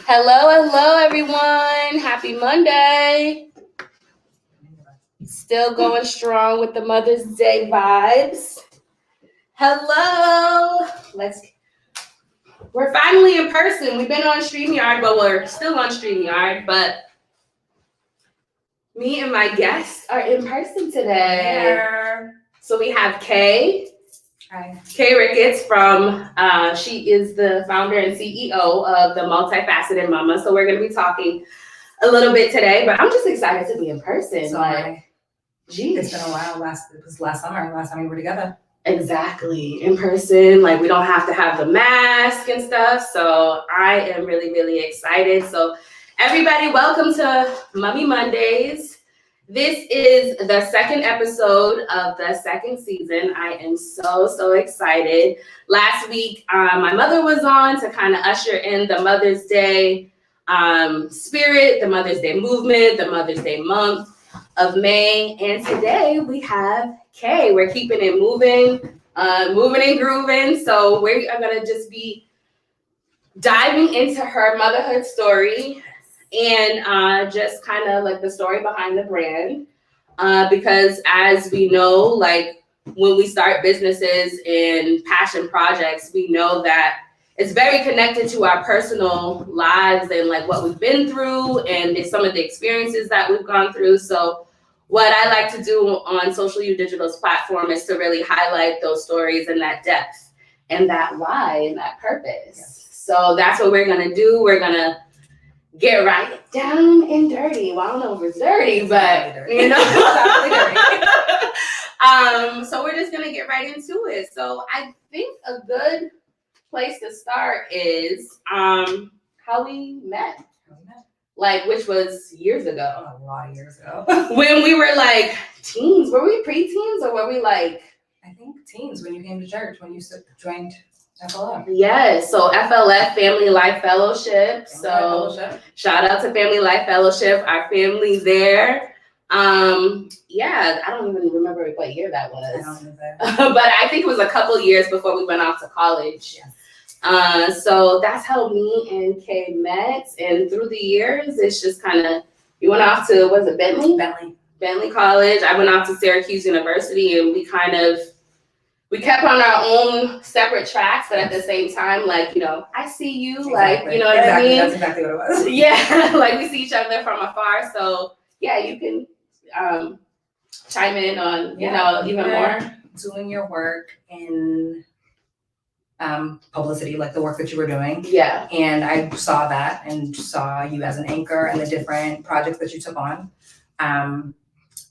Hello, everyone. Happy Monday. Still going strong with the Mother's Day vibes. Hello. We're finally in person. We've been on StreamYard, but we're still on StreamYard. But me and my guests are in person today. Yeah. So we have Kae. Hi. Kae Ricketts she is the founder and CEO of the Multifaceted Mama. So we're going to be talking a little bit today, but I'm just excited to be in person. Geez. It's been a while. It was last summer, last time we were together. Exactly. In person, we don't have to have the mask and stuff. So I am really, really excited. So everybody, welcome to Mummy Mondays. This is the second episode of the second season. I am so excited. Last week, my mother was on to kind of usher in the Mother's Day spirit, the Mother's Day movement, the Mother's Day month of May. And today we have Kae. We're keeping it moving and grooving. So we are going to just be diving into her motherhood story and just kind of the story behind the brand. Because as we know, when we start businesses and passion projects, we know that it's very connected to our personal lives and what we've been through and some of the experiences that we've gone through. So what I like to do on Social U Digital's platform is to really highlight those stories and that depth and that why and that purpose. Yes. So that's what we're going to do. We're going to get right down and dirty. Well, I don't know if it's dirty, but you know. So we're just gonna get right into it. So I think a good place to start is how we met. Which was years ago. A lot of years ago. When we were teens. Were we preteens or were we I think teens when you came to church, when you joined FLF. Yes, so FLF, Family Life Fellowship. Shout out to Family Life Fellowship, our family there. I don't even remember what year that was. I don't either. But I think it was a couple years before we went off to college. Yes. So that's how me and Kae met. And through the years, it's just kind of, you went off to, was it Bentley? Bentley College. I went off to Syracuse University, and we kept on our own separate tracks, but at the same time, I see you, exactly. You know what I mean? That's exactly what it was. Yeah, we see each other from afar. So, yeah, you can chime in on, even more. Doing your work in publicity, the work that you were doing. Yeah. And I saw that and saw you as an anchor and the different projects that you took on.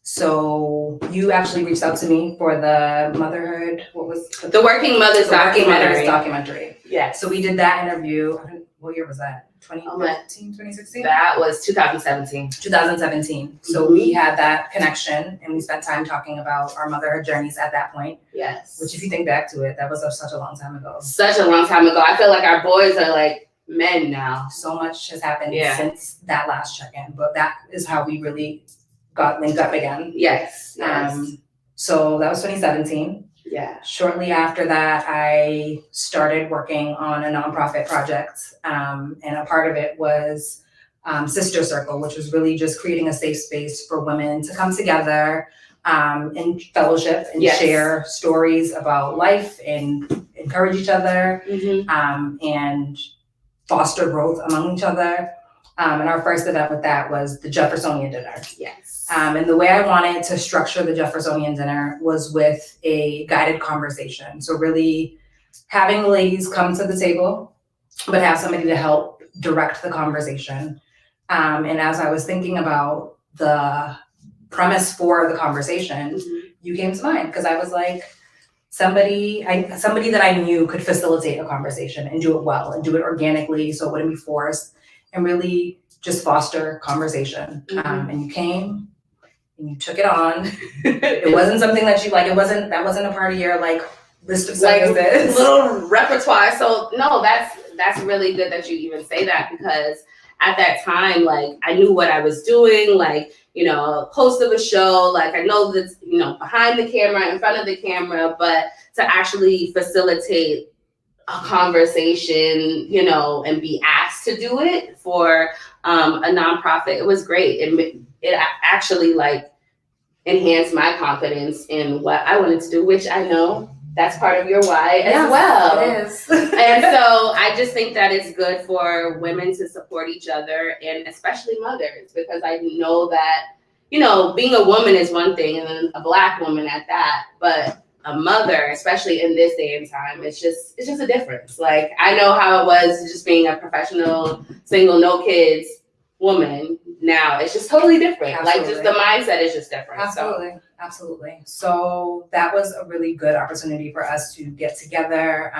So you actually reached out to me for the Motherhood, the Working Mothers documentary. Yeah. So we did that interview. What year was that? 2015, 2016? That was 2017. 2017. So we had that connection and we spent time talking about our motherhood journeys at that point. Yes. Which if you think back to it, that was such a long time ago. Such a long time ago. I feel like our boys are men now. So much has happened since that last check-in, but that is how we really got linked up again. Yes. So that was 2017. Yeah. Shortly after that, I started working on a nonprofit project. And a part of it was Sister Circle, which was really just creating a safe space for women to come together in fellowship and share stories about life and encourage each other and foster growth among each other. And our first event with that was the Jeffersonian dinner. Yes. And the way I wanted to structure the Jeffersonian dinner was with a guided conversation. So really having the ladies come to the table, but have somebody to help direct the conversation. And as I was thinking about the premise for the conversation, you came to mind because I was somebody that I knew could facilitate a conversation and do it well and do it organically so it wouldn't be forced and really just foster conversation. And you came and you took it on. It wasn't something that you that wasn't a part of your list of services. Little repertoire. So no, that's really good that you even say that because at that time, I knew what I was doing, host of a show, I know that's, behind the camera, in front of the camera, but to actually facilitate a conversation, you know, and be asked to do it for a nonprofit. It was great. It actually like enhanced my confidence in what I wanted to do, which I know that's part of your why as well. It is. And so I just think that it's good for women to support each other, and especially mothers, because I know that, you know, being a woman is one thing, and then a Black woman at that, but a mother, especially in this day and time, it's just a difference. Like, I know how it was just being a professional, single, no kids woman. Now it's just totally different. Absolutely. Like, just the mindset is just different. Absolutely. So that was a really good opportunity for us to get together.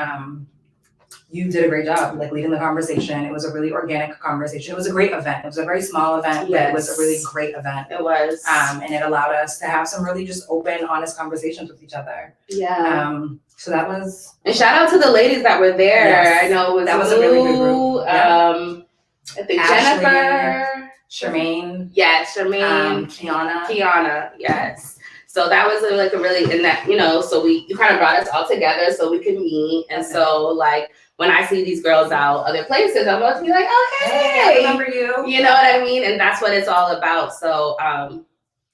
You did a great job, like, leading the conversation. It was a really organic conversation. It was a great event. It was a very small event, but it was a really great event. It was. And it allowed us to have some really just open, honest conversations with each other. Yeah. So that was. And shout out to the ladies that were there. Yes. I know that was a really good group. I think Ashley, Jennifer. Charmaine. Yes, Charmaine. Kiana, yes. So that was like a really, in that, you know, so you kind of brought us all together so we could meet. And so, like, when I see these girls out other places, I'm about to be like, oh, hey, I remember you. You know what I mean? And that's what it's all about. So,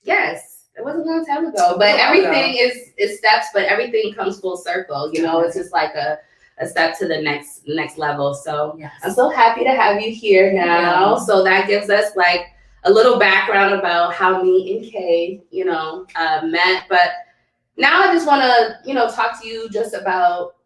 yes, it was a long time ago, but everything is steps, but everything comes full circle. You know, it's just like a step to the next level. So yes. I'm so happy to have you here now. Yeah. So that gives us like a little background about how me and Kae, you know, met. But now I just want to, you know, talk to you just about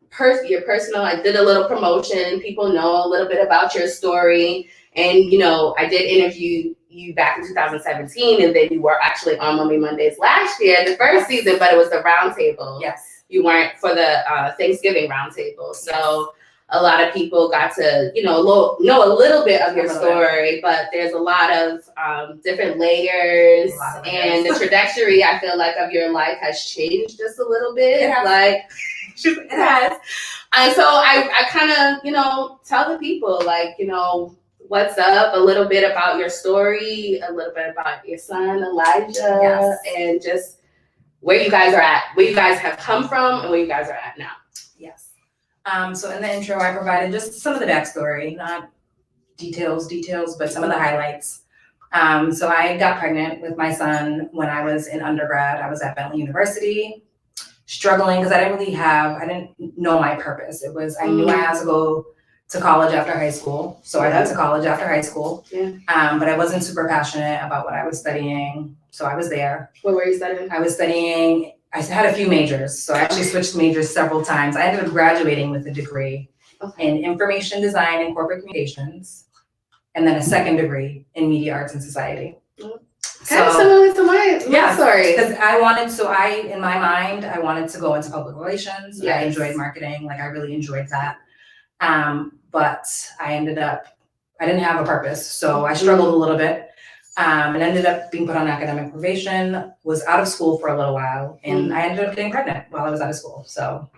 your personal. I did a little promotion. People know a little bit about your story. And, you know, I did interview you back in 2017, and then you were actually on Mommy Mondays last year, the first season, but it was the roundtable. Yes. You weren't for the Thanksgiving roundtable. So a lot of people got to, you know, know a little bit of your story, but there's a lot of different layers, and the trajectory, I feel like, of your life has changed just a little bit. It has. And so I kind of, you know, tell the people, like, you know, what's up, a little bit about your story, a little bit about your son, Elijah, and just where you guys are at, where you guys have come from, and where you guys are at now. Yes. So in the intro, I provided just some of the backstory, not details, but some of the highlights. So I got pregnant with my son when I was in undergrad. I was at Bentley University, struggling because I didn't know my purpose. It was, I knew I had to go to college after high school. So I went to college after high school. Yeah. But I wasn't super passionate about what I was studying. So I was there. What were you studying? I had a few majors. So I actually switched majors several times. I ended up graduating with a degree in information design and corporate communications, and then a second degree in media arts and society. Kind of similar to my story. Because in my mind, I wanted to go into public relations. Yes. I enjoyed marketing. Like, I really enjoyed that. But I didn't have a purpose. So I struggled a little bit. And ended up being put on academic probation, was out of school for a little while, and I ended up getting pregnant while I was out of school. So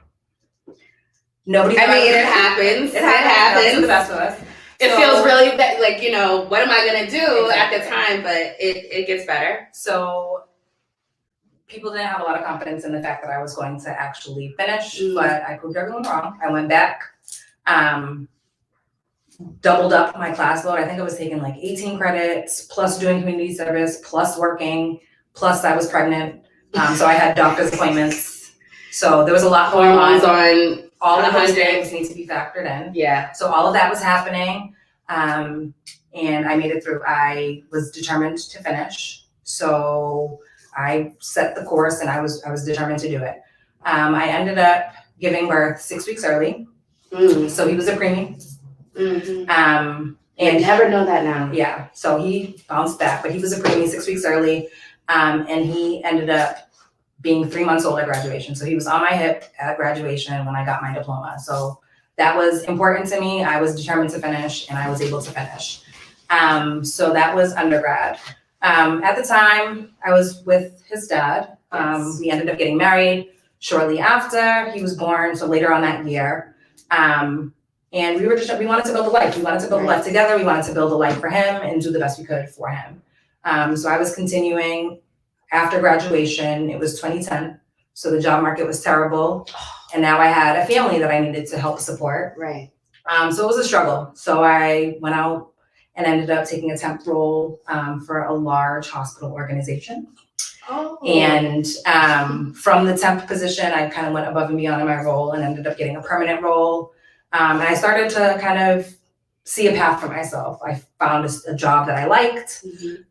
it happens. It happens. To the best of us. It feels really like, you know, what am I going to do at the time? But it gets better. So people didn't have a lot of confidence in the fact that I was going to actually finish, but I proved everyone wrong. I went back. Doubled up my class load. I think I was taking like 18 credits, plus doing community service, plus working, plus I was pregnant. So I had doctor's appointments. So there was a lot going on. All of those things need to be factored in. Yeah. So all of that was happening. And I made it through. I was determined to finish. So I set the course, and I was determined to do it. I ended up giving birth 6 weeks early. So he was a preemie. And you never know that now. Yeah. So he bounced back, but he was a preemie 6 weeks early. And he ended up being 3 months old at graduation. So he was on my hip at graduation when I got my diploma. So that was important to me. I was determined to finish, and I was able to finish. So that was undergrad. At the time, I was with his dad. We ended up getting married shortly after he was born. So later on that year. And we wanted to build a life. We wanted to build a life together. We wanted to build a life for him and do the best we could for him. So I was continuing after graduation. It was 2010. So the job market was terrible. And now I had a family that I needed to help support. Right. So it was a struggle. So I went out and ended up taking a temp role for a large hospital organization. Oh. And from the temp position, I kind of went above and beyond in my role and ended up getting a permanent role. And I started to kind of see a path for myself. I found a job that I liked,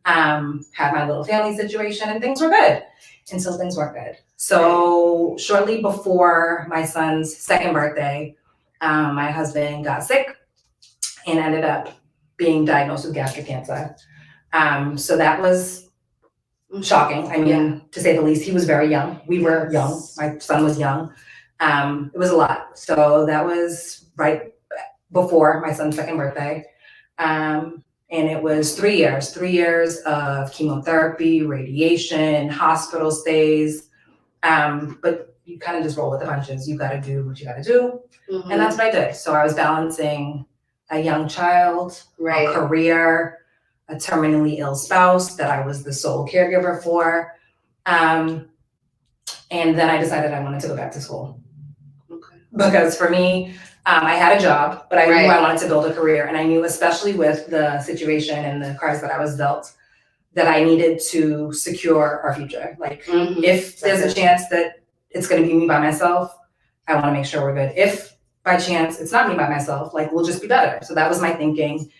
had my little family situation, and things were good until things weren't good. So shortly before my son's second birthday, my husband got sick and ended up being diagnosed with gastric cancer. So that was shocking. I mean, to say the least, he was very young. We were young. My son was young. It was a lot. So that was right before my son's second birthday. And it was 3 years of chemotherapy, radiation, hospital stays. But you kind of just roll with the punches. You got to do what you got to do. And that's what I did. So I was balancing a young child, a career, a terminally ill spouse that I was the sole caregiver for. And then I decided I wanted to go back to school. Because for me, I had a job, but I knew I wanted to build a career. And I knew, especially with the situation and the cards that I was dealt, that I needed to secure our future. Like, if there's a chance that it's going to be me by myself, I want to make sure we're good. If by chance it's not me by myself, like, we'll just be better. So that was my thinking.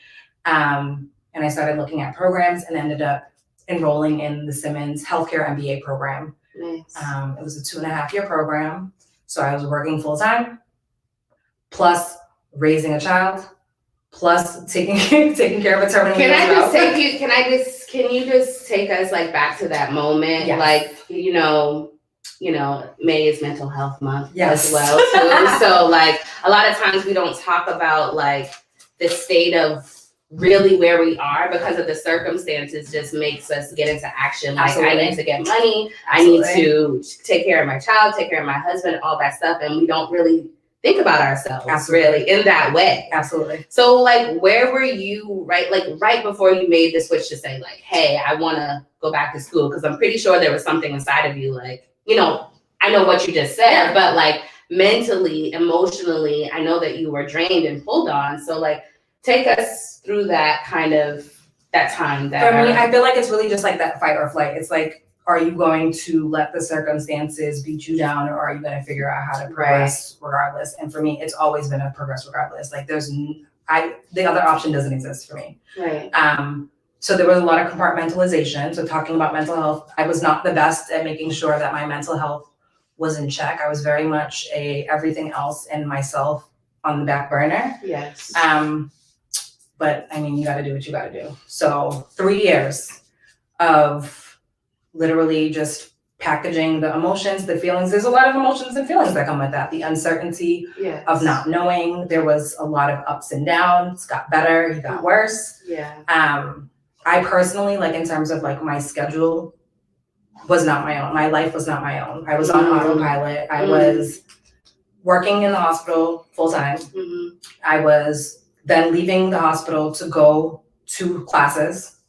And I started looking at programs and ended up enrolling in the Simmons Healthcare MBA program. Nice. It was a 2.5-year program. So I was working full time, plus raising a child, plus taking care of a terminal. Can you just take us like back to that moment? Yes. Like, May is Mental Health Month as well too. So like a lot of times we don't talk about like the state of really where we are because of the circumstances just makes us get into action. Like, I need to get money. I need to take care of my child, take care of my husband, all that stuff. And we don't really think about ourselves really in that way. Absolutely. So like, where were you right before you made the switch to say like, hey, I want to go back to school? Because I'm pretty sure there was something inside of you, like, I know what you just said, but like mentally, emotionally, I know that you were drained and pulled on. So like, take us through that kind of that time. For me, I feel like it's really just like that fight or flight. It's like, are you going to let the circumstances beat you down, or are you going to figure out how to progress regardless? And for me, it's always been a progress regardless. Like, the other option doesn't exist for me. Right. So there was a lot of compartmentalization. So talking about mental health, I was not the best at making sure that my mental health was in check. I was very much everything else and myself on the back burner. Yes. But I mean, you got to do what you got to do. So 3 years of literally just packaging the emotions, the feelings. There's a lot of emotions and feelings that come with that. The uncertainty of not knowing. There was a lot of ups and downs. Got better, it got worse. Yeah. I personally, like, in terms of like my schedule, was not my own. My life was not my own. I was on autopilot. I was working in the hospital full time. I was then leaving the hospital to go to classes,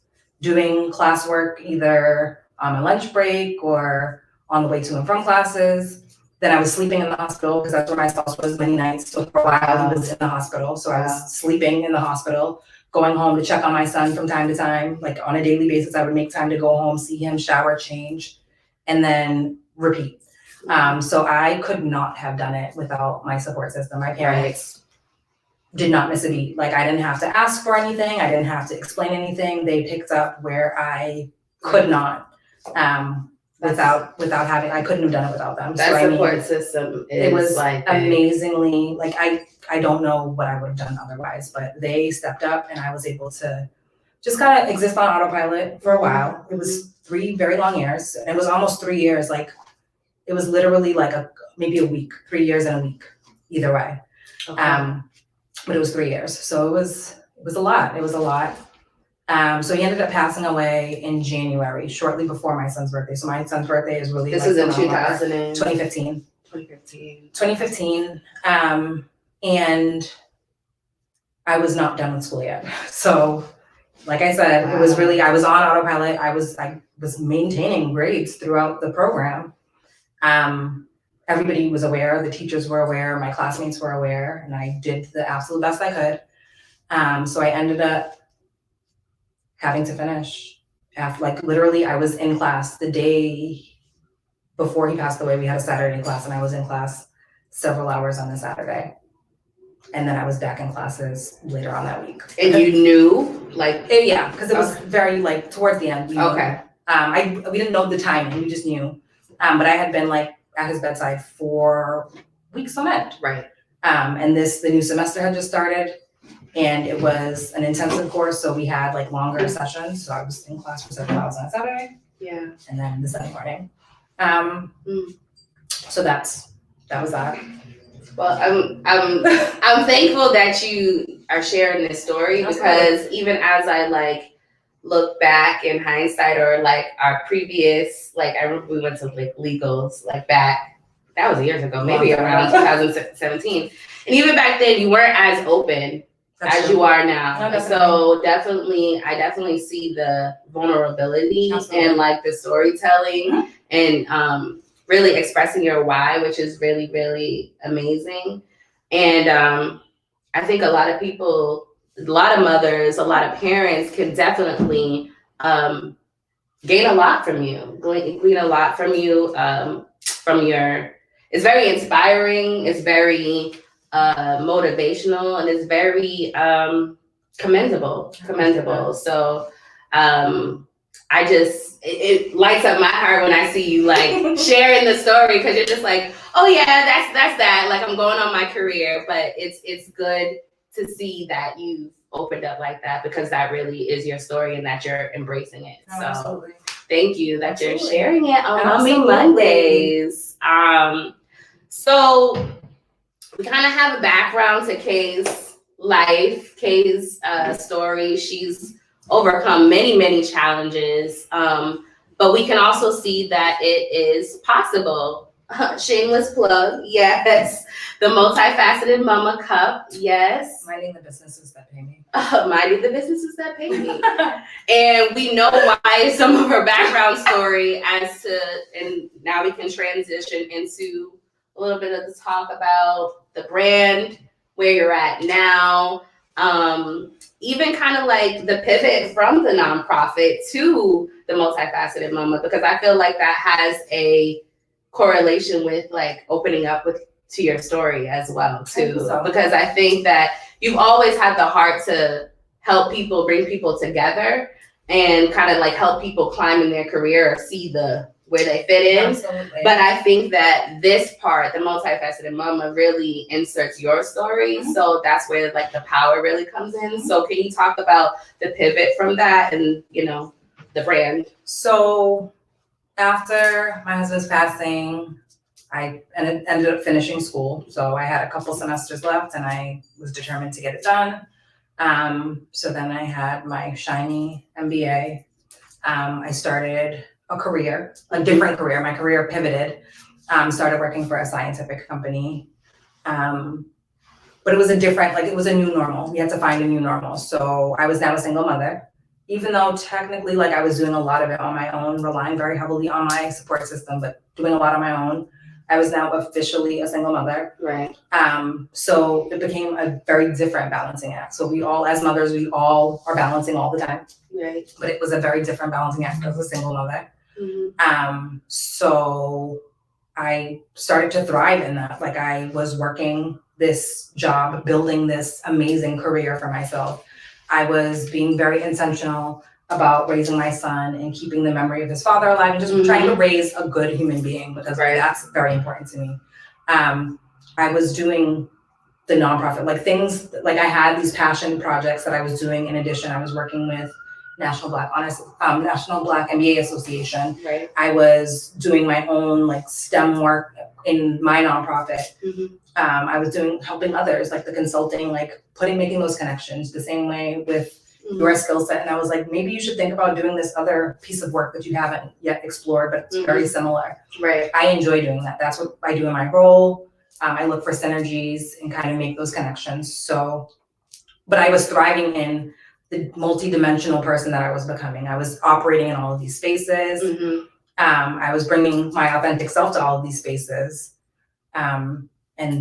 doing classwork either on my lunch break or on the way to and from classes. Then I was sleeping in the hospital because that's where my spouse was many nights. So for a while he was in the hospital. So I was sleeping in the hospital, going home to check on my son from time to time. Like, on a daily basis, I would make time to go home, see him, shower, change, and then repeat. So I could not have done it without my support system. My parents did not miss a beat. Like, I didn't have to ask for anything. I didn't have to explain anything. They picked up where I could not, without having, I couldn't have done it without them. That support system is, it was like amazingly, like, I don't know what I would have done otherwise, but they stepped up and I was able to just kind of exist on autopilot for a while. It was 3 very long years, and it was almost 3 years. Like, it was literally like maybe a week, 3 years and a week, either way. But it was 3 years. So it was a lot. It was a lot. So he ended up passing away in January, shortly before my son's birthday. So my son's birthday is really, this was in 2015. 2015. And I was not done with school yet. So, like I said, it was really, I was on autopilot. I was maintaining grades throughout the program. everybody was aware, the teachers were aware, my classmates were aware, and I did the absolute best I could. So I ended up having to finish. After, like, literally, I was in class the day before he passed away. We had a Saturday class, and I was in class several hours on the Saturday. And then I was back in classes later on that week. And you knew, like? Yeah, because it was very, like, towards the end. Okay. We didn't know the timing, we just knew. But I had been, like, at his bedside for weeks on end. Right. And the new semester had just started, and it was an intensive course, so we had, like, longer sessions. So I was in class for several hours on Saturday. Yeah. And then the Sunday morning. So that was that. Well, I'm thankful that you are sharing this story, because even as I like look back in hindsight, or like our previous, like I remember we went to like legals like back, that was years ago, maybe around 2017. And even back then you weren't as open as you are now. No, so I definitely see the vulnerability and like the storytelling and really expressing your why, which is really, really amazing. And I think a lot of people, a lot of mothers, a lot of parents can definitely gain a lot from you, glean a lot from you, from your, it's very inspiring, it's very motivational, and it's very commendable. So it lights up my heart when I see you like sharing the story, because you're just like, oh yeah, that's that. Like I'm going on my career, but it's good to see that you've opened up like that, because that really is your story and that you're embracing it. So absolutely. Thank you that you're sharing it on Mommy Mondays. So we kind of have a background to Kae's life, Kae's story. She's overcome many, many challenges, but we can also see that it is possible. Shameless plug, yes. The Multifaceted Mama Cup, yes. Minding the businesses that pay me. Minding the businesses that pay me. And we know why some of her background story and now we can transition into a little bit of the talk about the brand, where you're at now, even kind of like the pivot from the nonprofit to the Multifaceted Mama, because I feel like that has a correlation with like opening up to your story as well too. Because I think that you've always had the heart to help people, bring people together, and kind of like help people climb in their career or see where they fit in. Absolutely. But I think that this part, the Multifaceted Mama, really inserts your story. Mm-hmm. So that's where like the power really comes in. Mm-hmm. So can you talk about the pivot from that and, the brand? So after my husband's passing, I ended up finishing school. So I had a couple semesters left and I was determined to get it done. So then I had my shiny MBA. I started a different career. My career pivoted, started working for a scientific company. But it was it was a new normal. We had to find a new normal. So I was now a single mother, even though technically I was doing a lot of it on my own, relying very heavily on my support system, but doing a lot on my own. I was now officially a single mother. Right. So it became a very different balancing act. So we all, as mothers, we all are balancing all the time. Right. But it was a very different balancing act as a single mother. Mm-hmm. So I started to thrive in that. Like I was working this job, building this amazing career for myself. I was being very intentional about raising my son and keeping the memory of his father alive and just trying to raise a good human being, because that's very important to me. I was doing the nonprofit, things, I had these passion projects that I was doing. In addition, I was working with National Black MBA Association. Right. I was doing my own STEM work in my nonprofit. Mm-hmm. I was helping others, the consulting, making those connections the same way with your skill set. And I was like, maybe you should think about doing this other piece of work that you haven't yet explored, but it's very similar. Right. I enjoy doing that. That's what I do in my role. I look for synergies and kind of make those connections. So, but I was thriving in the multidimensional person that I was becoming. I was operating in all of these spaces. Mm-hmm. I was bringing my authentic self to all of these spaces. And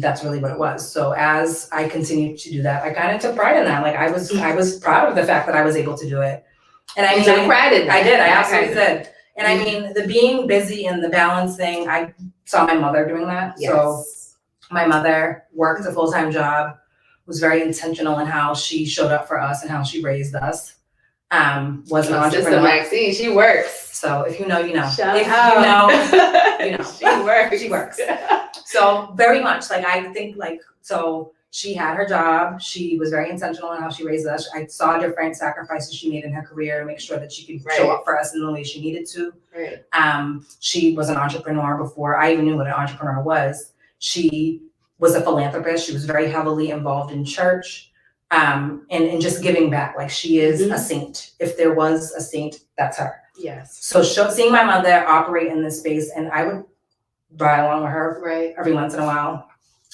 that's really what it was. So as I continued to do that, I kind of took pride in that. Like I was proud of the fact that I was able to do it. And I mean, took pride in that. I did. I absolutely did. And I mean, the being busy and the balance thing, I saw my mother doing that. Yes. So my mother worked a full-time job, was very intentional in how she showed up for us and how she raised us. Was an entrepreneur. Sister Maxine, she works. So if you know, you know. Shout if out. you know, She works. She works. So very much like I think like so she had her job. She was very intentional in how she raised us. I saw different sacrifices she made in her career to make sure that she could show up for us in the way she needed to. Right. She was an entrepreneur before I even knew what an entrepreneur was. She was a philanthropist. She was very heavily involved in church, and just giving back. Like she is a saint. If there was a saint, that's her. Yes. So seeing my mother operate in this space, and I would ride along with her every once in a while,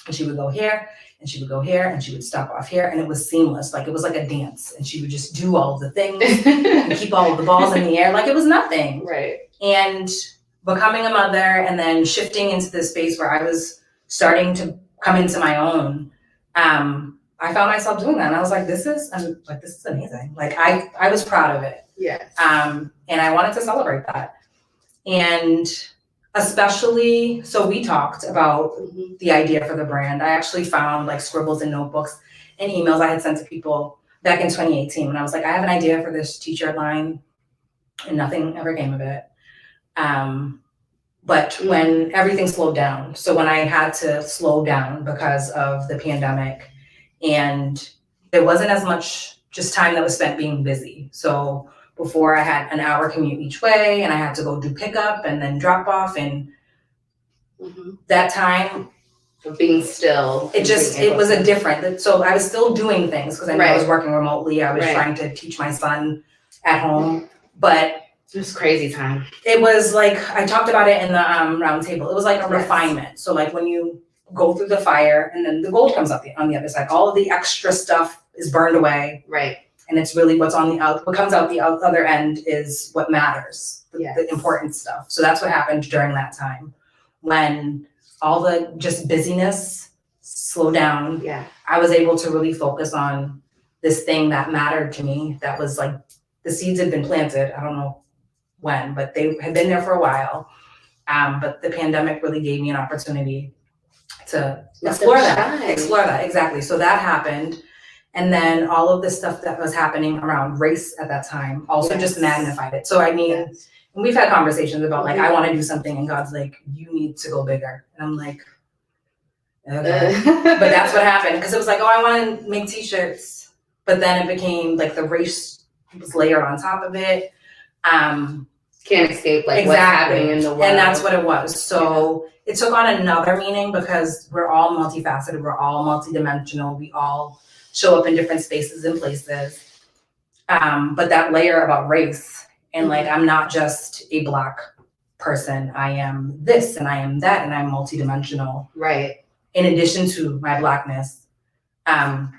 and she would go here, and she would go here, and she would stop off here, and it was seamless. Like it was like a dance, and she would just do all of the things and keep all of the balls in the air like it was nothing. Right. And becoming a mother, and then shifting into this space where I was starting to come into my own. I found myself doing that, and I was like, "This is amazing." Like I was proud of it. Yes. And I wanted to celebrate that. And especially, so we talked about the idea for the brand. I actually found like scribbles and notebooks and emails I had sent to people back in 2018 when I was like, I have an idea for this t-shirt line, and nothing ever came of it. But when everything slowed down, so when I had to slow down because of the pandemic, and there wasn't as much just time that was spent being busy. So before I had an hour commute each way, and I had to go do pickup and then drop off, and that time of being still. It was a different. So I was still doing things because I knew I was working remotely. I was trying to teach my son at home, but it was crazy time. It was like I talked about it in the round table. It was like a refinement. So like when you go through the fire and then the gold comes up on the other side, all of the extra stuff is burned away. Right. And it's really what comes out the other end is what matters, the important stuff. So that's what happened during that time when all the just busyness slowed down. Yeah. I was able to really focus on this thing that mattered to me. That was like the seeds had been planted. I don't know when, but they had been there for a while. But the pandemic really gave me an opportunity to explore that. Exactly. So that happened. And then all of the stuff that was happening around race at that time also just magnified it. So I mean, and we've had conversations about like, I want to do something, and God's like, you need to go bigger. And I'm like, okay. But that's what happened. Because it was like, oh, I want to make t-shirts. But then it became like the race was layered on top of it. Can't escape like what's happening in the world. And that's what it was. So it took on another meaning because we're all multifaceted. We're all multidimensional. We all show up in different spaces and places. But that layer about race and like, I'm not just a Black person. I am this and I am that, and I'm multidimensional. Right. In addition to my Blackness, and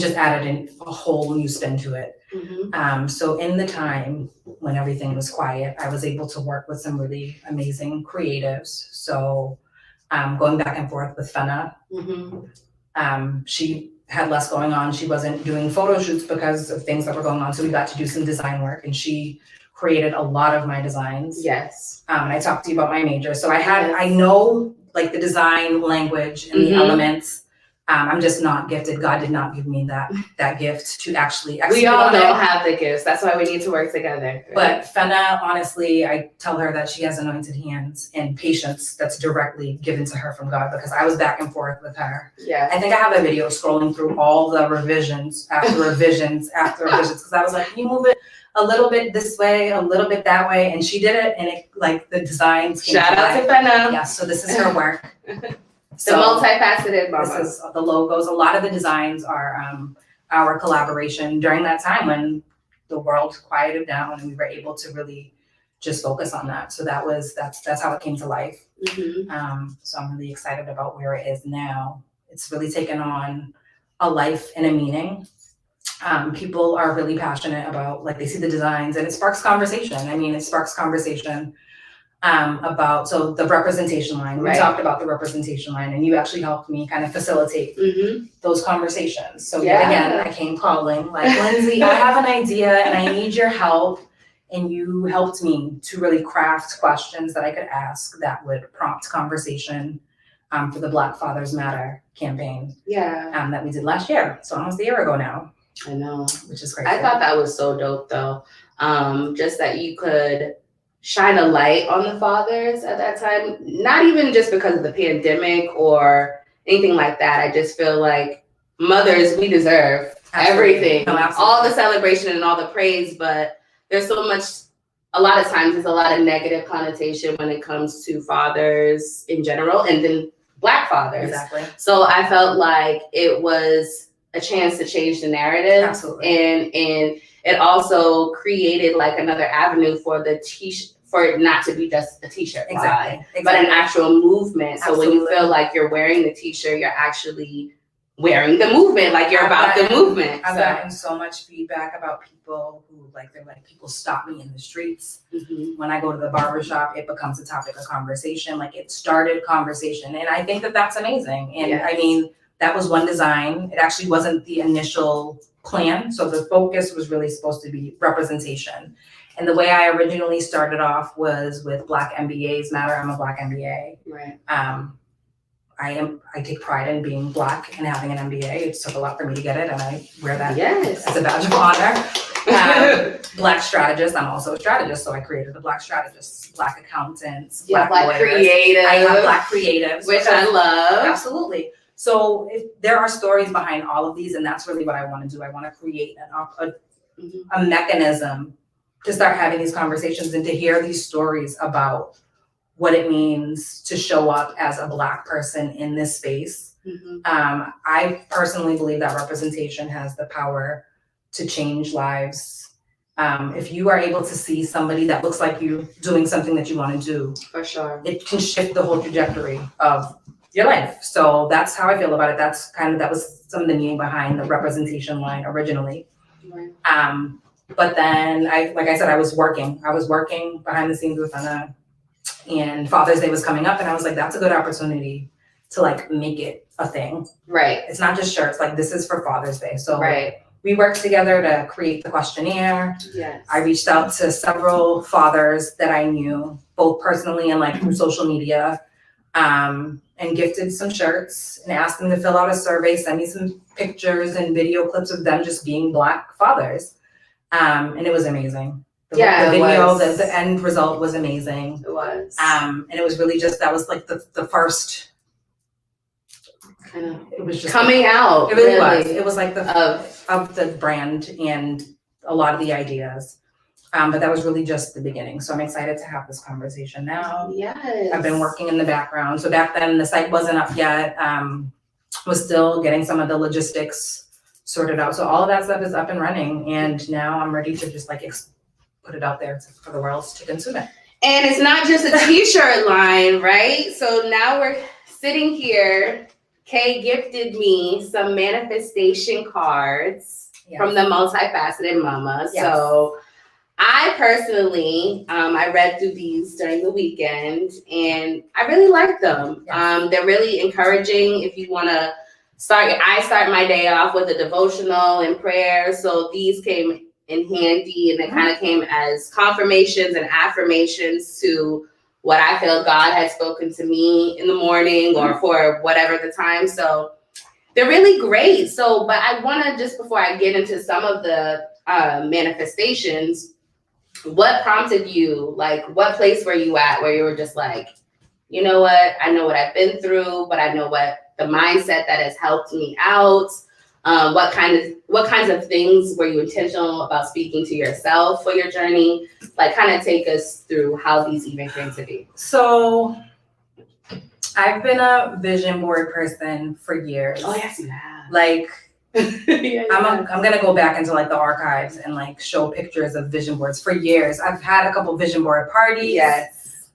just added a whole new spin to it. So in the time when everything was quiet, I was able to work with some really amazing creatives. So going back and forth with Fenna, she had less going on. She wasn't doing photo shoots because of things that were going on. So we got to do some design work, and she created a lot of my designs. Yes. And I talked to you about my major. So I know like the design language and the elements. I'm just not gifted. God did not give me that gift to actually execute. We all have the gifts. That's why we need to work together. Right? But Fenna, honestly, I tell her that she has anointed hands and patience that's directly given to her from God, because I was back and forth with her. Yeah. I think I have a video scrolling through all the revisions after revisions after revisions, because I was like, can you move it a little bit this way, a little bit that way? And she did it, and it like the designs came Shout out to Fenna. Yes, so this is her work. The multifaceted mama. This is the logos. A lot of the designs are our collaboration during that time when the world quieted down and we were able to really just focus on that. So that's how it came to life. So I'm really excited about where it is now. It's really taken on a life and a meaning. People are really passionate about, like, they see the designs and it sparks conversation. I mean, it sparks conversation about the representation line. We Right. talked about the representation line, and you actually helped me kind of facilitate those conversations. So Yeah. yet again, I came calling like, Lindsey, I have an idea and I need your help. And you helped me to really craft questions that I could ask that would prompt conversation for the Black Fathers Matter campaign that we did last year. So almost a year ago now. I know. Which is crazy. I thought that was so dope though. Just that you could shine a light on the fathers at that time. Not even just because of the pandemic or anything like that. I just feel like mothers, we deserve everything. No, all the celebration and all the praise, but there's so much, a lot of times there's a lot of negative connotation when it comes to fathers in general and then Black fathers. Exactly. So I felt like it was a chance to change the narrative. Absolutely. And it also created like another avenue for for it not to be just a t-shirt Exactly. but an actual movement. So Absolutely. when you feel like you're wearing the t-shirt, you're actually wearing the movement, like you're about the movement. I've gotten so much feedback about people who they're like, people stop me in the streets. When I go to the barbershop, it becomes a topic of conversation. Like it started conversation. And I think that that's amazing. And Yes. I mean, that was one design. It actually wasn't the initial plan. So the focus was really supposed to be representation. And the way I originally started off was with Black MBAs matter. I'm a Black MBA. Right. I take pride in being Black and having an MBA. It took a lot for me to get it, and I wear that Yes. as a badge of honor. Black strategist. I'm also a strategist, so I created the Black strategists, Black accountants, Black lawyers. creative. I have Black creatives, which I love. Absolutely. So there are stories behind all of these, and that's really what I want to do. I want to create a mechanism to start having these conversations and to hear these stories about what it means to show up as a Black person in this space. I personally believe that representation has the power to change lives. If you are able to see somebody that looks like you doing something that you want to do, For sure. it can shift the whole trajectory of your life. So that's how I feel about it. That was some of the meaning behind the representation line originally. Right. But then like I said, I was working behind the scenes with Anna, and Father's Day was coming up, and I was like, that's a good opportunity to make it a thing. Right. It's not just shirts, this is for Father's Day. So Right. we worked together to create the questionnaire. Yes. I reached out to several fathers that I knew, both personally and through social media, and gifted some shirts and asked them to fill out a survey, send me some pictures and video clips of them just being Black fathers. And it was amazing. The video, the end result was amazing. It was. And it was really just, that was the first, kind of it was just coming out. It really was. It was of the brand and a lot of the ideas. But that was really just the beginning. So I'm excited to have this conversation now. Yes. I've been working in the background. So back then the site wasn't up yet. Was still getting some of the logistics sorted out. So all of that stuff is up and running. And now I'm ready to just put it out there for the world to consume it. And it's not just a t-shirt line, right? So now we're sitting here. Kae gifted me some manifestation cards from the Multifaceted Mama. Yes. So I personally, I read through these during the weekend and I really like them. Yes. They're really encouraging if you want to I start my day off with a devotional and prayer. So these came in handy and they kind of came as confirmations and affirmations to what I feel God had spoken to me in the morning or for whatever the time. So they're really great. So, but I want to just before I get into some of the manifestations, what prompted you? What place were you at where you were just like, you know what? I know what I've been through, but I know what the mindset that has helped me out. What kinds of things were you intentional about speaking to yourself for your journey? Kind of take us through how these even came to be. So I've been a vision board person for years. Oh yes, you have. I'm gonna go back into the archives and show pictures of vision boards for years. I've had a couple vision board parties. Yes.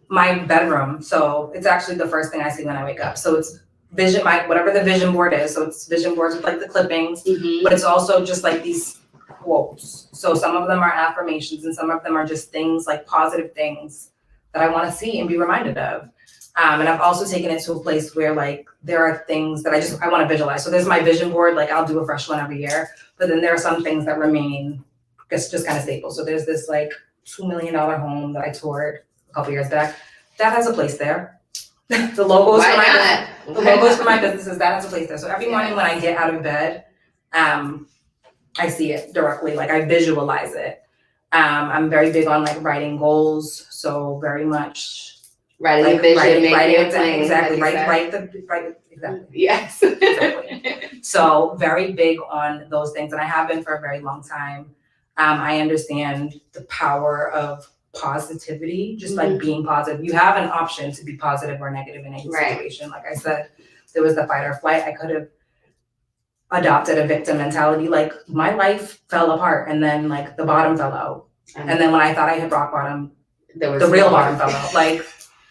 My bedroom. So it's actually the first thing I see when I wake up. So it's whatever the vision board is. So it's vision boards with the clippings, but it's also just these quotes. So some of them are affirmations and some of them are just things like positive things that I want to see and be reminded of. And I've also taken it to a place where like there are things that I want to visualize. So there's my vision board, like I'll do a fresh one every year, but then there are some things that remain just kind of staple. So there's this like $2 million home that I toured a couple years back. That has a place there. The logos for my businesses, that has a place there. So every morning when I get out of bed, I see it directly, like I visualize it. I'm very big on like writing goals. So very much writing like, a vision, writing it plain, exactly, like exactly. Yes. Exactly. So very big on those things, and I have been for a very long time. I understand the power of positivity, just like being positive. You have an option to be positive or negative in any situation. Like I said, there was the fight or flight. I could have adopted a victim mentality. Like my life fell apart, and then like the bottom fell out, and then when I thought I hit rock bottom, the real bottom fell out. Like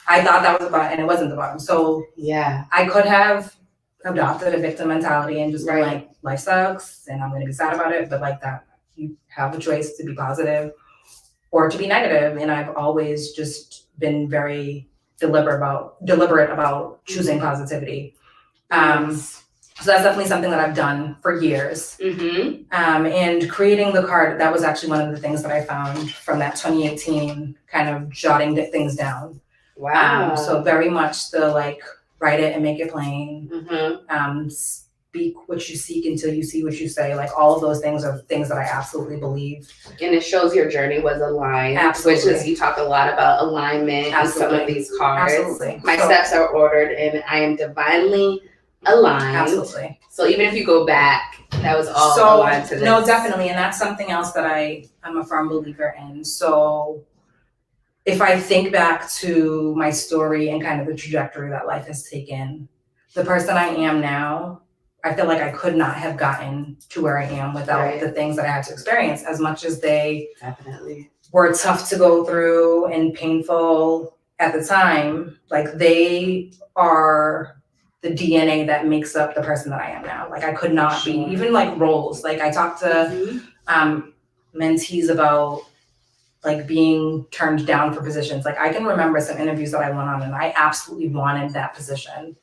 I thought that was the bottom, and it wasn't the bottom. So yeah, I could have adopted a victim mentality and just been like, life sucks, and I'm going to be sad about it. But like that, you have a choice to be positive or to be negative. And I've always just been very deliberate about choosing positivity. So that's definitely something that I've done for years. And creating the card, that was actually one of the things that I found from that 2018 kind of jotting things down. Wow. So very much the like, write it and make it plain. Speak what you seek until you see what you say. Like all of those things are things that I absolutely believe. And it shows your journey was aligned. Absolutely. Which is, you talk a lot about alignment in some of these cards. Absolutely. My steps are ordered and I am divinely aligned. Absolutely. So even if you go back, that was all aligned to this. No, definitely. And that's something else that I'm a firm believer in. So if I think back to my story and kind of the trajectory that life has taken, the person I am now, I feel like I could not have gotten to where I am without the things that I had to experience, as much as they were tough to go through and painful at the time. Like they are the DNA that makes up the person that I am now. Like I could not be, even like roles. Like I talked to mentees about like being turned down for positions. Like I can remember some interviews that I went on and I absolutely wanted that position.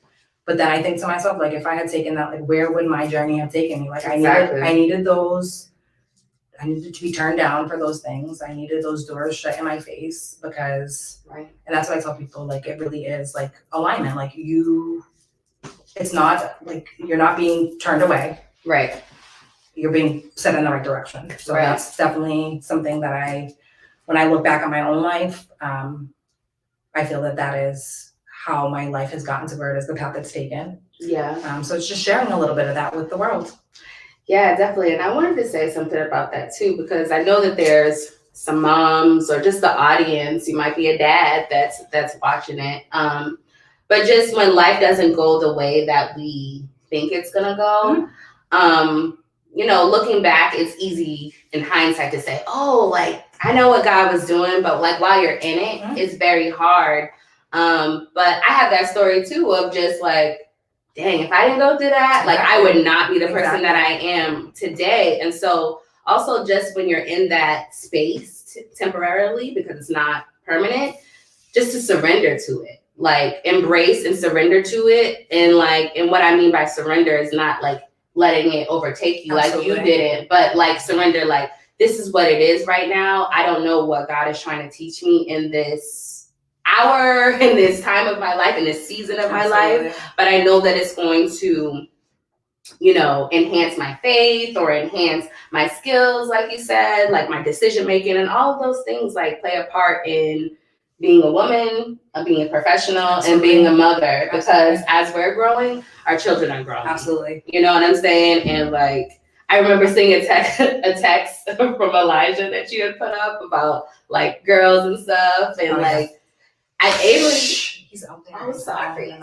But then I think to myself, like if I had taken that, like where would my journey have taken me? Like I needed to be turned down for those things. I needed those doors shut in my face because, and that's what I tell people, like it really is like alignment. Like it's not like you're not being turned away. Right. You're being set in the right direction. So that's definitely something that when I look back on my own life, I feel that is how my life has gotten to where it is, the path it's taken. Yeah. So it's just sharing a little bit of that with the world. Yeah, definitely. And I wanted to say something about that too, because I know that there's some moms or just the audience, you might be a dad that's watching it. But just when life doesn't go the way that we think it's gonna go, you know, looking back, it's easy in hindsight to say, oh, like I know what God was doing, but like while you're in it, it's very hard. But I have that story too of just like, dang, if I didn't go through that, like I would not be the person that I am today. And so also just when you're in that space temporarily, because it's not permanent, just to surrender to it, like embrace and surrender to it. And like, and what I mean by surrender is not like letting it overtake you like you didn't, but like surrender, like this is what it is right now. I don't know what God is trying to teach me in this hour, in this time of my life, in this season of my life, but I know that it's going to, you know, enhance my faith or enhance my skills, like you said, like my decision making, and all of those things like play a part in being a woman, being a professional, and being a mother. Because as we're growing, our children are growing. Absolutely. You know what I'm saying? And like, I remember seeing a text from Elijah that you had put up about like girls and stuff, and Avery, he's out there. Oh, sorry.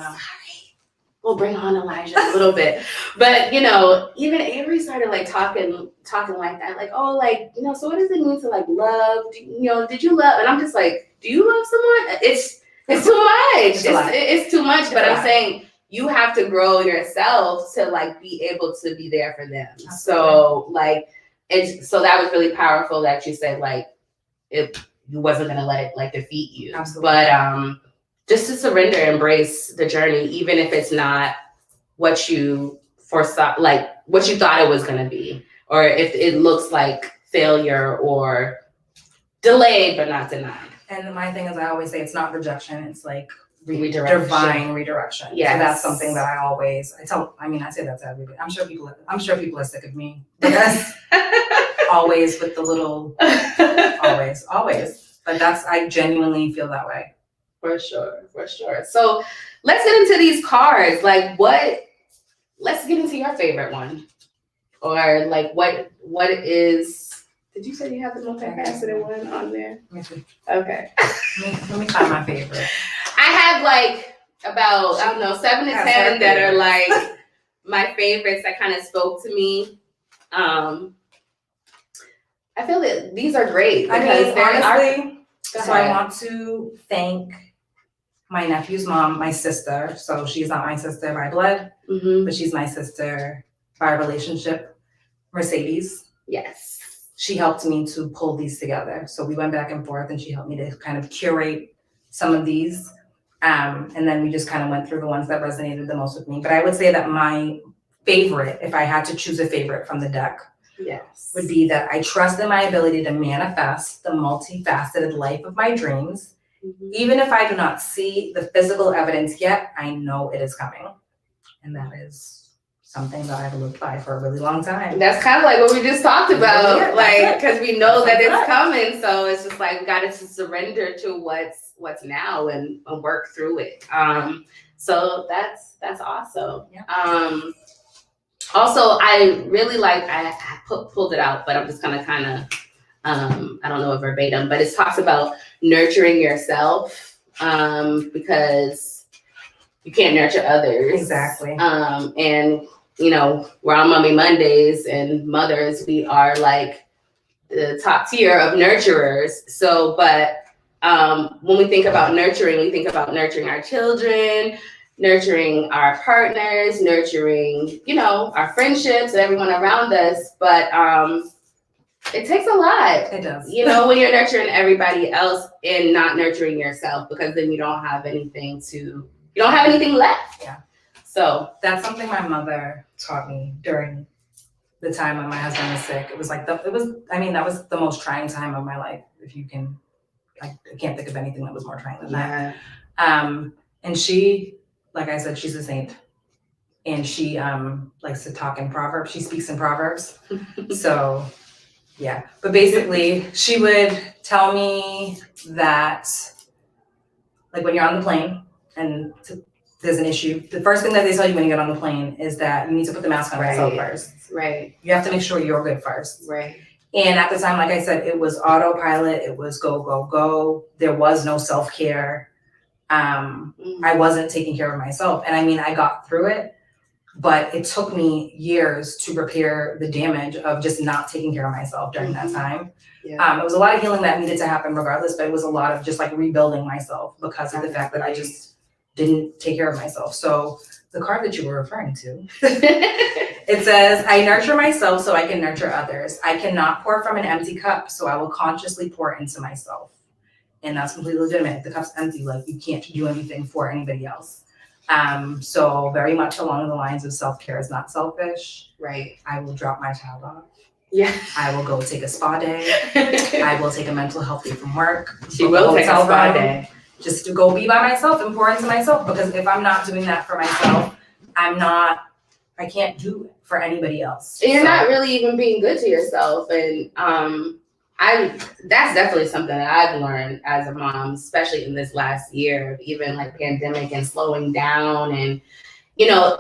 We'll bring on Elijah a little bit. But, you know, even Avery started like talking like that. Like, oh, like, you know, so what does it mean to like love? Did you love? And I'm just like, do you love someone? It's too much. It's too much. But I'm saying you have to grow yourself to like be able to be there for them. Absolutely. So like, so that was really powerful that you said like you wasn't gonna let it like defeat you. Absolutely. But just to surrender, embrace the journey, even if it's not what you foresaw, like what you thought it was gonna be, or if it looks like failure or delayed but not denied. And my thing is, I always say it's not rejection, it's like Redirection. divine redirection. Yes. So that's something that I say that to everybody. I'm sure people are sick of me. Yes. Always with the little always. But I genuinely feel that way. For sure. So let's get into these cards. Like let's get into your favorite one. Or like what is, did you say you have the multifaceted one on there? Okay. Let me find my favorite. I have like about, 7 to 10 that are like my favorites that kind of spoke to me. I feel that these are great because honestly, so I want to thank my nephew's mom, my sister. So she's not my sister by blood, but she's my sister by relationship, Mercedes. Yes. She helped me to pull these together. So we went back and forth and she helped me to kind of curate some of these. And then we just kind of went through the ones that resonated the most with me. But I would say that my favorite, if I had to choose a favorite from the deck, would be that I trust in my ability to manifest the multifaceted life of my dreams. Even if I do not see the physical evidence yet, I know it is coming. And that is something that I've lived by for a really long time. That's kind of like what we just talked about, like, because we know that it's coming. So it's just like we got to surrender to what's now and work through it. So that's awesome. Yeah. Also, I really like, I pulled it out, but I'm just gonna kind of, I don't know it verbatim, but it talks about nurturing yourself because you can't nurture others. Exactly. And we're on Mommy Mondays, and mothers, we are like the top tier of nurturers. So, but when we think about nurturing, we think about nurturing our children, nurturing our partners, nurturing, our friendships, everyone around us. But it takes a lot. It does. When you're nurturing everybody else and not nurturing yourself, because then you don't have anything left. Yeah. So that's something my mother taught me during the time when my husband was sick. It was like that was the most trying time of my life. If you can, I can't think of anything that was more trying than that. And she, like I said, she's a saint, and she likes to talk in proverbs. She speaks in proverbs. So yeah, but basically she would tell me that, like, when you're on the plane and there's an issue, the first thing that they tell you when you get on the plane is that you need to put the mask on yourself first. Right. You have to make sure you're good first. Right. And at the time, like I said, it was autopilot. It was go, go, go. There was no self-care. I wasn't taking care of myself. And I got through it, but it took me years to repair the damage of just not taking care of myself during that time. Yeah. It was a lot of healing that needed to happen regardless, but it was a lot of just like rebuilding myself because of the fact that I just didn't take care of myself. So the card that you were referring to, it says, I nurture myself so I can nurture others. I cannot pour from an empty cup, so I will consciously pour into myself. And that's completely legitimate. If the cup's empty, like, you can't do anything for anybody else. So very much along the lines of self-care is not selfish. Right. I will drop my child off. Yeah. I will go take a spa day. I will take a mental health day from work. She will take a spa day. Just to go be by myself and pour into myself, because if I'm not doing that for myself, I can't do it for anybody else. And you're not really even being good to yourself. And that's definitely something that I've learned as a mom, especially in this last year, even like pandemic and slowing down. And,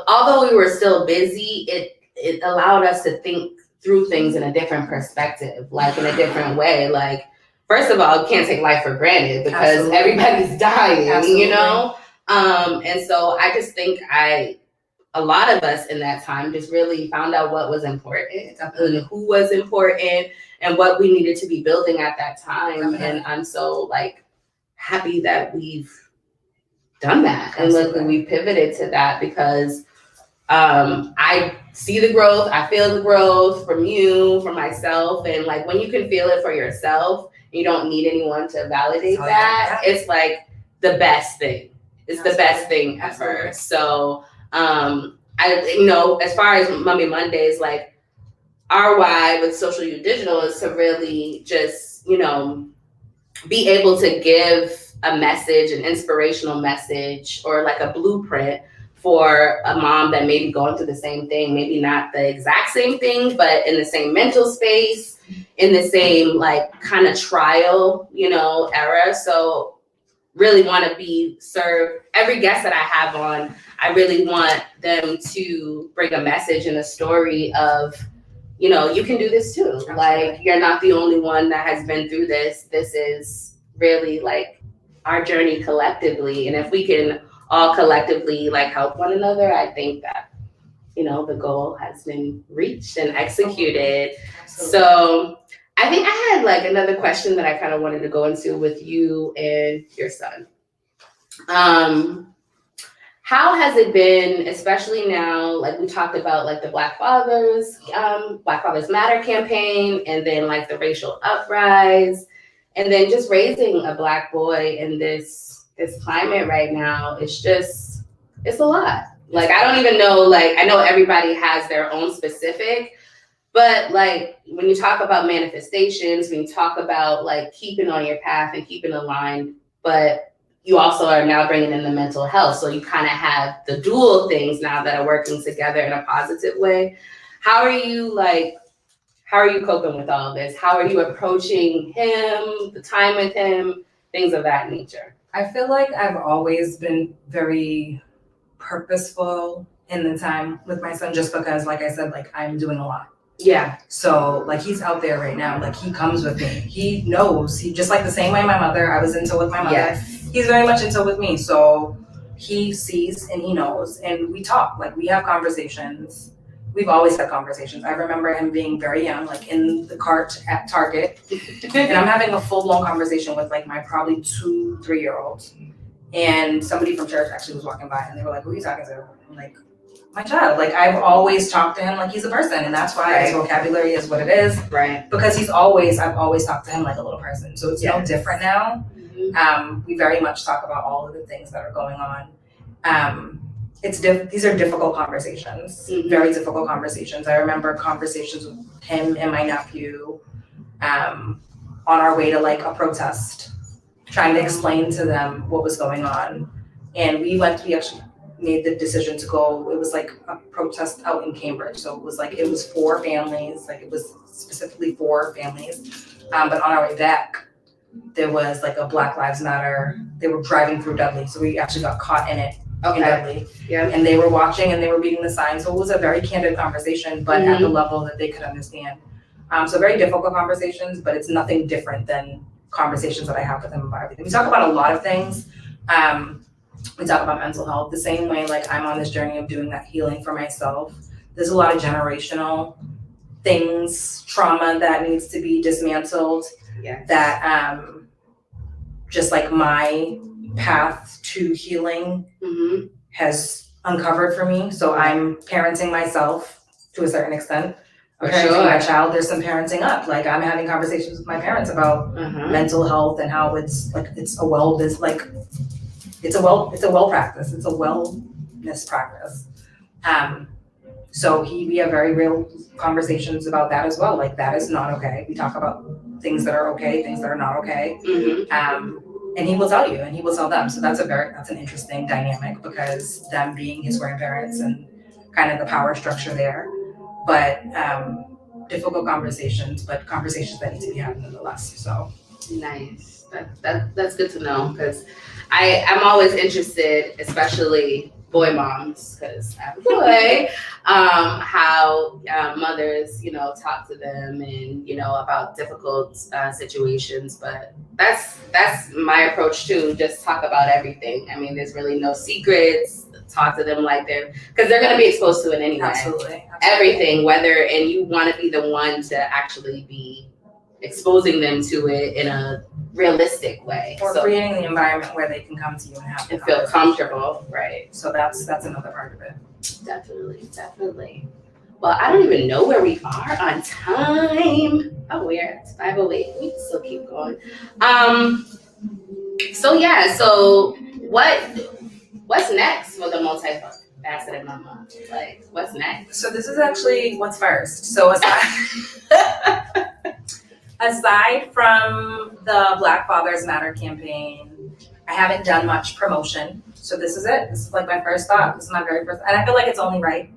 although we were still busy, it allowed us to think through things in a different perspective, like in a different way. Like, first of all, you can't take life for granted because everybody's dying, and so I just think a lot of us in that time just really found out what was important, and who was important, and what we needed to be building at that time. And I'm so like happy that we've done that and look, we pivoted to that, because I see the growth, I feel the growth from you, from myself. And like when you can feel it for yourself, you don't need anyone to validate that. It's like the best thing. It's the best thing ever. So as far as Mummy Mondays, like our why with Social You Digital is to really just, be able to give a message, an inspirational message, or like a blueprint for a mom that may be going through the same thing, maybe not the exact same thing, but in the same mental space, in the same like kind of trial, era. So really want to be served. Every guest that I have on, I really want them to bring a message and a story of, you can do this too. Absolutely. Like, you're not the only one that has been through this. This is really like our journey collectively. And if we can all collectively like help one another, I think that, the goal has been reached and executed. Absolutely. So I think I had like another question that I kind of wanted to go into with you and your son. How has it been, especially now, like we talked about like the Black Fathers Matter campaign, and then like the racial uprise, and then just raising a Black boy in this climate right now, it's a lot. Like, I don't even know, like, I know everybody has their own specific, but like when you talk about manifestations, when you talk about like keeping on your path and keeping aligned, but you also are now bringing in the mental health. So you kind of have the dual things now that are working together in a positive way. How are you coping with all of this? How are you approaching him, the time with him, things of that nature? I feel like I've always been very purposeful in the time with my son, just because, like I said, like I'm doing a lot. Yeah. So like he's out there right now, like he comes with me. He knows, he just like the same way my mother, I was into with my mother. Yes. He's very much into with me. So he sees and he knows, and we talk, like we have conversations. We've always had conversations. I remember him being very young, like in the cart at Target, and I'm having a full-blown conversation with like my probably 2-3-year-olds. And somebody from church actually was walking by and they were like, who are you talking to? I'm like, my child. Like I've always talked to him like he's a person, and that's why his vocabulary is what it is. Right. Because I've always talked to him like a little person. So it's no different now. Mm-hmm. We very much talk about all of the things that are going on. These are difficult conversations, mm-hmm. very difficult conversations. I remember conversations with him and my nephew on our way to like a protest, trying to explain to them what was going on. And we actually made the decision to go. It was like a protest out in Cambridge. So it was for families, like it was specifically for families. But on our way back, there was like a Black Lives Matter. They were driving through Dudley. So we actually got caught in it. Okay. In Dudley. Yeah. And they were watching and they were reading the signs. So it was a very candid conversation, but mm-hmm. at the level that they could understand. So very difficult conversations, but it's nothing different than conversations that I have with them about everything. We talk about a lot of things. We talk about mental health the same way, like I'm on this journey of doing that healing for myself. There's a lot of generational things, trauma that needs to be dismantled. Yes. That just like my path to healing mm-hmm. has uncovered for me. So I'm parenting myself to a certain extent. I'm parenting my child. There's some parenting up. Like I'm having conversations with my parents about mm-hmm. mental health and how it's a wellness practice. So we have very real conversations about that as well. Like that is not okay. We talk about things that are okay, things that are not okay. Mm-hmm. And he will tell you, and he will tell them. So that's an interesting dynamic, because them being his grandparents and kind of the power structure there. But difficult conversations, but conversations that need to be had nonetheless. So nice. That's good to know, because I'm always interested, especially boy moms, because I have a boy, how mothers, talk to them and, about difficult situations. But that's my approach too. Just talk about everything. I mean, there's really no secrets. Talk to them like because they're going to be exposed to it anyway. Absolutely. Everything, and you want to be the one to actually be exposing them to it in a realistic way. Or creating the environment where they can come to you and feel comfortable. Right. So that's another part of it. Definitely. Well, I don't even know where we are on time. Oh, we're at 5:08. We can still keep going. So what's next for the multifaceted mama? Like, what's next? So this is actually what's first. So aside from the Black Fathers Matter campaign, I haven't done much promotion. So this is it. This is like my first thought. This is my very first, and I feel like it's only right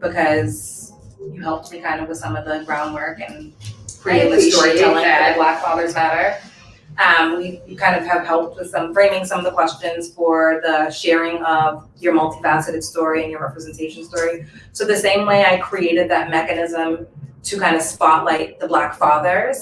because you helped me kind of with some of the groundwork and creating the storytelling for the Black Fathers Matter. We kind of have helped with framing some of the questions for the sharing of your multifaceted story and your representation story. So the same way I created that mechanism to kind of spotlight the Black fathers,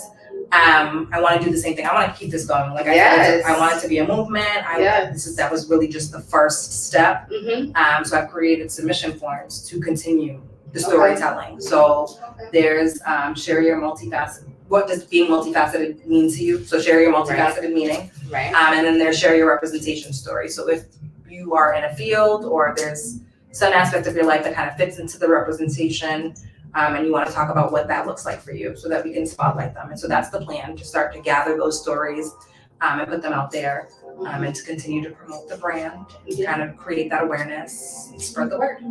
I want to do the same thing. I want to keep this going. Like I want it to be a movement. That was really just the first step. Mm-hmm. So I've created submission forms to continue the storytelling. Okay. So there's share your multifaceted. What does being multifaceted mean to you? So share your multifaceted meaning. Right. And then there's share your representation story. So if you are in a field or there's some aspect of your life that kind of fits into the representation, and you want to talk about what that looks like for you so that we can spotlight them. And so that's the plan, to start to gather those stories and put them out there, and to continue to promote the brand and kind of create that awareness and spread the word.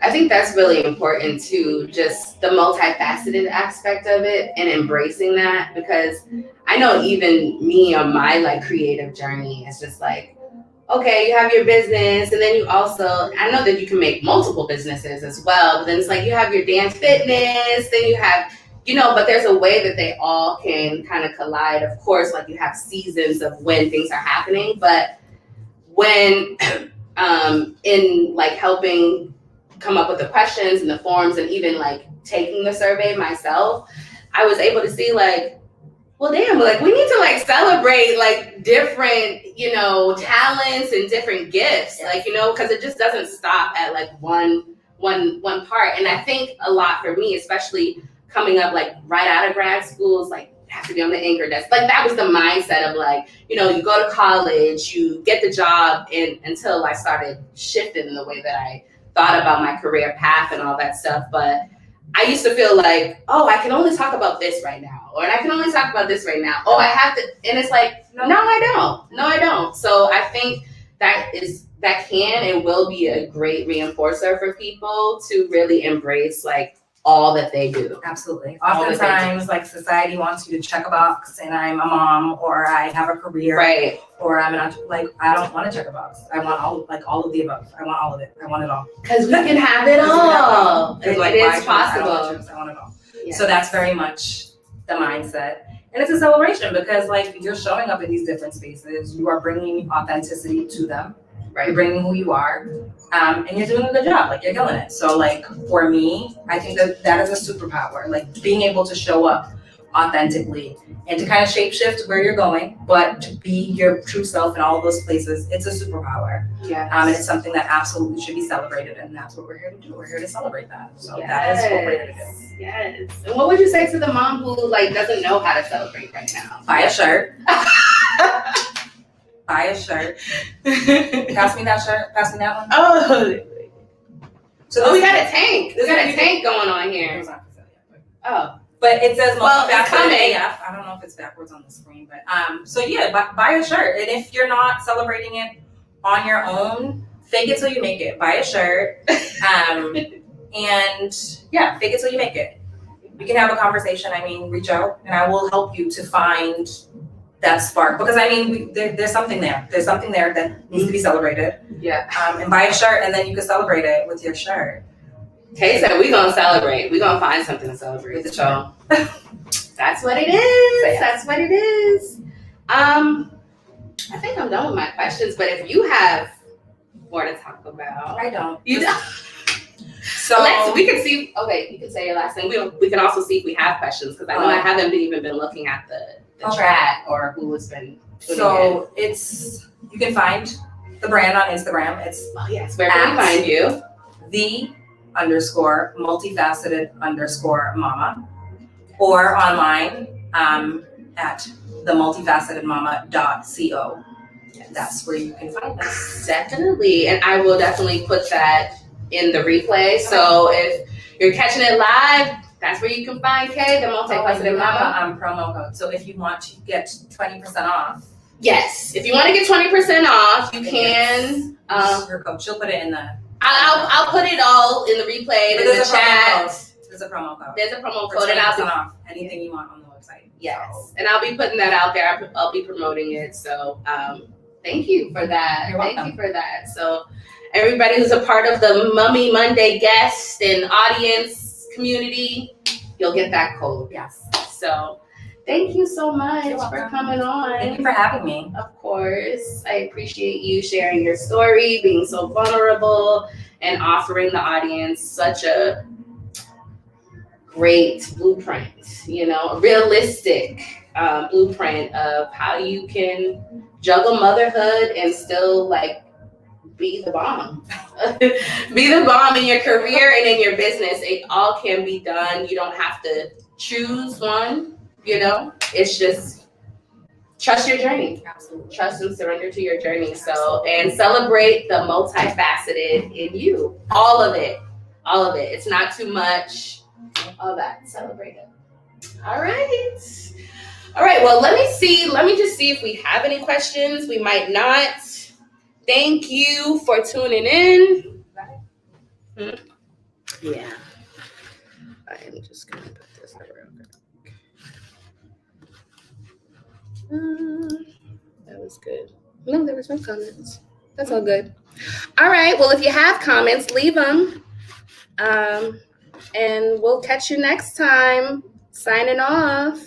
I think that's really important too, just the multifaceted aspect of it and embracing that, because I know even me on my like creative journey, it's just like, okay, you have your business, and then you also, I know that you can make multiple businesses as well, but then it's like you have your dance fitness, then you have, but there's a way that they all can kind of collide. Of course, like you have seasons of when things are happening, but when in like helping come up with the questions and the forms and even like taking the survey myself, I was able to see like, well, damn, like we need to like celebrate like different, talents and different gifts, like, because it just doesn't stop at like one part. And I think a lot for me, especially coming up like right out of grad schools, like have to be on the anchor desk. Like that was the mindset of like, you go to college, you get the job, and until I started shifting the way that I thought about my career path and all that stuff. But I used to feel like, oh, I can only talk about this right now, or I can only talk about this right now. Oh, I have to, and it's like, no, I don't. So I think that can and will be a great reinforcer for people to really embrace like all that they do. Absolutely. Oftentimes, like society wants you to check a box, and I'm a mom, or I have a career, right? Or I don't want to check a box. I want all of the above. I want all of it. I want it all. Because we can have it all. It is possible. I want it all. Yes. So that's very much the mindset. And it's a celebration because like you're showing up in these different spaces. You are bringing authenticity to them. Right. You're bringing who you are. And you're doing a good job. Like you're killing it. So like for me, I think that is a superpower. Like being able to show up authentically and to kind of shapeshift where you're going, but to be your true self in all of those places, it's a superpower. Yeah. And it's something that absolutely should be celebrated, and that's what we're here to do. We're here to celebrate that. So that is what we're here to do. Yes. And what would you say to the mom who like doesn't know how to celebrate right now? Buy a shirt. Buy a shirt. Pass me that shirt. Pass me that one. Oh. So we got a tank. We got a tank going on here. Oh. But it says multifaceted AF. I don't know if it's backwards on the screen, but so yeah, buy a shirt. And if you're not celebrating it on your own, fake it till you make it. Buy a shirt. And yeah, fake it till you make it. We can have a conversation. Reach out and I will help you to find that spark, because there's something there. There's something there that needs to be celebrated. Yeah. And buy a shirt, and then you can celebrate it with your shirt. Kay said we're gonna celebrate. We're gonna find something to celebrate. So that's what it is. So, yeah. That's what it is. I think I'm done with my questions, but if you have more to talk about. I don't. You don't? So we can see. Okay, you can say your last thing. We can also see if we have questions, because I know I haven't even been looking at the chat or who has been. So you can find the brand on Instagram. It's where can we find you? _multifaceted_mama, or online at themultifacetedmama.co. Yes. That's where you can find us. Definitely, and I will definitely put that in the replay. So if you're catching it live, that's where you can find Kae, the Multifaceted Mama. Promo code. So if you want to get 20% off. Yes, if you want to get 20% off, you can. Her code. She'll put it in the. I'll put it all in the replay and in the chat. There's a promo code. There's a promo code, and I'll be off anything you want on the website. Yes, and I'll be putting that out there. I'll be promoting it. So thank you for that. You're welcome. Thank you for that. So everybody who's a part of the Mummy Monday guest and audience community, you'll get that code. Yes. So thank you so much for coming on. Thank you for having me. Of course. I appreciate you sharing your story, being so vulnerable, and offering the audience such a great blueprint, a realistic blueprint of how you can juggle motherhood and still be the bomb. Be the bomb in your career and in your business. It all can be done. You don't have to choose one, it's just trust your journey. Absolutely. Trust and surrender to your journey. So, and celebrate the multifaceted in you. All of it. It's not too much. All that. Celebrate it. All right. Well, let me just see if we have any questions. We might not. Thank you for tuning in. Yeah. I am just going to put this around. That was good. No, there was no comments. That's all good. All right. Well, if you have comments, leave them. And we'll catch you next time. Signing off.